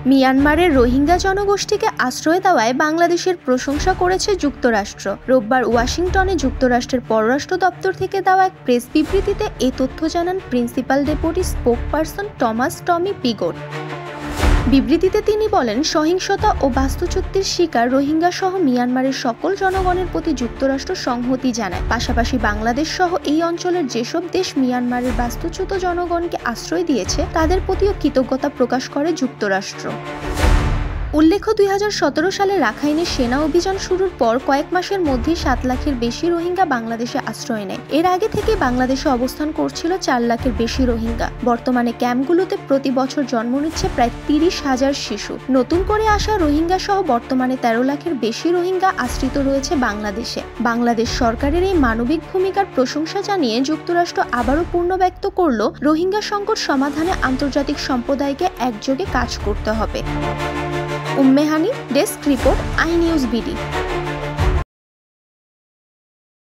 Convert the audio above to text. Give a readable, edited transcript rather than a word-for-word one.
মিয়ানমারের রোহিঙ্গা জনগোষ্ঠীকে আশ্রয় দেওয়ায় বাংলাদেশের প্রশংসা করেছে যুক্তরাষ্ট্র। রোববার ওয়াশিংটনে যুক্তরাষ্ট্রের পররাষ্ট্র দপ্তর থেকে দেওয়া এক প্রেস বিবৃতিতে এ তথ্য জানান principal deputy spokesperson Thomas Tommy Pigott. বিবৃতিতে তিনি বলেন, সহিংসতা ও বাস্তুচ্যুতির শিকার রোহিঙ্গা সহ মিয়ানমারের সকল জনগণের প্রতি যুক্তরাষ্ট্র সংহতি জানায়। পাশাপাশি বাংলাদেশ সহ এই অঞ্চলের যেসব দেশ মিয়ানমারের বাস্তুচ্যুত জনগণকে আশ্রয় দিয়েছে তাদের প্রতিও কৃতজ্ঞতা প্রকাশ করে যুক্তরাষ্ট্র। উল্লেখ্য, 2017 সালে রাখাইনে সেনা অভিযান শুরুর পর কয়েক মাসের মধ্যেই 7 লাখের বেশি রোহিঙ্গা বাংলাদেশে আশ্রয় নেয়। এর আগে থেকে বাংলাদেশে অবস্থান করছিল 4 লাখের বেশি রোহিঙ্গা। বর্তমানে ক্যাম্পগুলোতে প্রতি বছর জন্ম নিচ্ছে প্রায় 30,000 শিশু। নতুন করে আসা রোহিঙ্গা সহ বর্তমানে 13 লাখের বেশি রোহিঙ্গা আশ্রিত রয়েছে বাংলাদেশে। বাংলাদেশ সরকারের এই মানবিক ভূমিকার প্রশংসা জানিয়ে যুক্তরাষ্ট্র আবারও পূর্ণ ব্যক্ত করল, রোহিঙ্গা সংকট সমাধানে আন্তর্জাতিক সম্প্রদায়কে একযোগে কাজ করতে হবে। Umme Hani, desk report, I news BD.